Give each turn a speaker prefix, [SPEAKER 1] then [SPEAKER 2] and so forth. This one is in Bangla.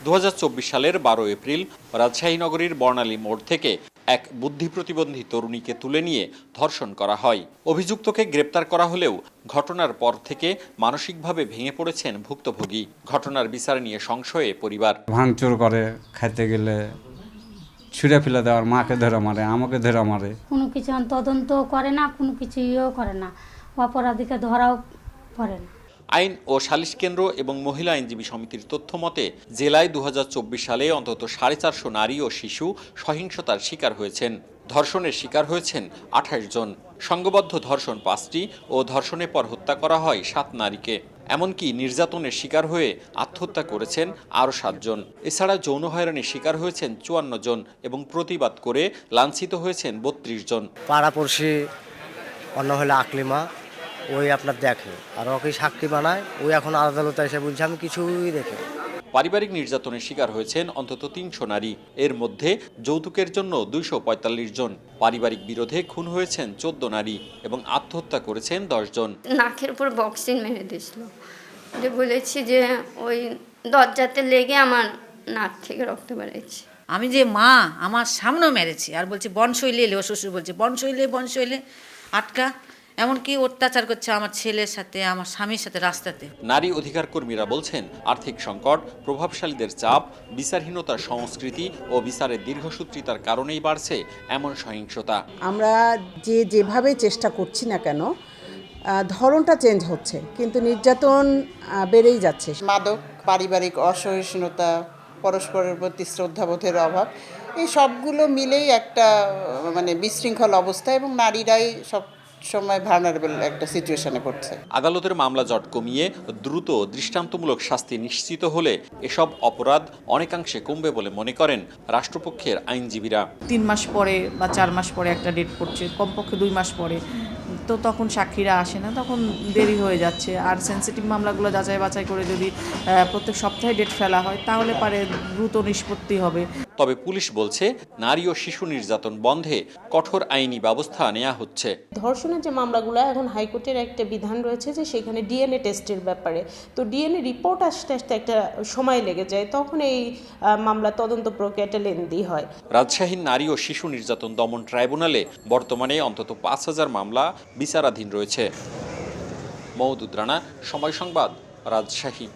[SPEAKER 1] 2024 সালের 12 এপ্রিল রাজশাহী নগরীর বর্ণালী মোড় থেকে এক বুদ্ধি প্রতিবন্ধী তরুণীকে তুলে নিয়ে ধর্ষণ করা হয়। অভিযুক্তকে গ্রেপ্তার করা হলেও ঘটনার পর থেকে মানসিকভাবে ভেঙে পড়েছেন ভুক্তভোগী। ঘটনার বিচার নিয়ে সংশয়ে পরিবার।
[SPEAKER 2] ভাঙচুর করে, খাইতে গেলে ছুঁড়ে ফেলে দেওয়ার, মাকে ধরে মারে, আমাকে ধরে মারে।
[SPEAKER 3] কোনো কিছু তদন্ত করে না, কোনো কিছুও করে না, অপরাধীকে ধরাও করে না।
[SPEAKER 1] আইন ও সালিশ কেন্দ্র এবং মহিলা আইনজীবী সমিতির তথ্য মতে জেলায় 2024 সালে অন্তত 450 নারী ও শিশু সহিংসতার শিকার হয়েছেন। ধর্ষণের শিকার হয়েছেন 28 জন। সংঘবদ্ধ ধর্ষণ 5টি ও ধর্ষণের পর হত্যা করা হয় 7 নারীকে। এমনকি নির্যাতনের শিকার হয়ে আত্মহত্যা করেছেন আরও 7 জন। এছাড়া যৌন হয়রানির শিকার হয়েছেন 54 জন এবং প্রতিবাদ করে লাঞ্ছিত হয়েছেন 32 জন।
[SPEAKER 4] পাড়াপড়শি অন্য হলে আকলিমা, ওই আপনার দেখে আর ওকে সাক্ষী বানায়, ওই এখন আদালতে এসে বলছে আমি কিছুই দেখে।
[SPEAKER 1] পারিবারিক নির্যাতনের শিকার হয়েছেন অন্তত 300 নারী। এর মধ্যে যৌতুকের জন্য 245 জন। পারিবারিক বিরোধে খুন হয়েছেন 14 নারী এবং আত্মহত্যা করেছেন 10 জন।
[SPEAKER 5] নাকের উপর বক্সিং মেরে দিয়েছিল, যে বলেছি যে ওই দরজাতে লেগে আমার নাক থেকে রক্ত বেরিয়েছে।
[SPEAKER 6] আমি যে মা, আমার সামনেও মেরেছি আর বলছি বনশৈলী এলে, ও শ্বশুর বলছে বনশৈলে আটকা। এমনকি অত্যাচার করছে আমার ছেলের সাথে, আমার স্বামীর সাথে রাস্তাতে।
[SPEAKER 1] নারী অধিকার কর্মীরা বলছেন আর্থিক সংকট, প্রভাবশালীদের চাপ, বিচারহীনতার সংস্কৃতি ও বিচারের দীর্ঘসূত্রিতার কারণেই বাড়ছে এমন সহিংসতা।
[SPEAKER 7] আমরা যেভাবে চেষ্টা করছি না কেন, ধরনটা চেঞ্জ হচ্ছে, কিন্তু নির্যাতন বেড়েই যাচ্ছে।
[SPEAKER 8] মাদক, পারিবারিক অসহিষ্ণুতা, পরস্পরের প্রতি শ্রদ্ধাবোধের অভাব, এই সবগুলো মিলেই একটা বিশৃঙ্খল অবস্থা এবং নারীরাই সব সময় ভালনারেবল একটা সিচুয়েশনে পড়ছে।
[SPEAKER 1] আদালতের মামলা জট কমিয়ে দ্রুত দৃষ্টান্তমূলক শাস্তি নিশ্চিত হলে এসব অপরাধ অনেকাংশে কমবে বলে মনে করেন রাষ্ট্রপক্ষের আইনজীবীরা।
[SPEAKER 9] 3 মাস পরে বা 4 মাস পরে একটা ডেট পড়ছে, কমপক্ষে 2 মাস পরে, তো তখন সাক্ষীরা আসে না, তখন দেরি হয়ে যাচ্ছে। আর সেন্সিটিভ মামলাগুলো যাচাই বাছাই করে যদি প্রত্যেক সপ্তাহে ডেট ফেলা হয় তাহলে পারে দ্রুত নিষ্পত্তি হবে।
[SPEAKER 1] তবে পুলিশ বলছে নারী ও শিশু নির্যাতন বন্ধে কঠোর আইনি ব্যবস্থা নেওয়া হচ্ছে।
[SPEAKER 10] ধর্ষণের যে মামলাগুলো, এখন হাইকোর্টের একটা বিধান রয়েছে যে সেখানে ডিএনএ টেস্টের ব্যাপারে, তো ডিএনএ রিপোর্ট আসতে আসতে একটা সময় লেগে যায়, তখন এই মামলা তদন্ত প্রক্রিয়াটা লেন্দি হয়।
[SPEAKER 1] রাজশাহীর নারী ও শিশু নির্যাতন দমন ট্রাইব্যুনালে বর্তমানে অন্তত 5000 মামলা বিচারাধীন রয়েছে। মওদুদ রানা, সময় সংবাদ, রাজশাহী।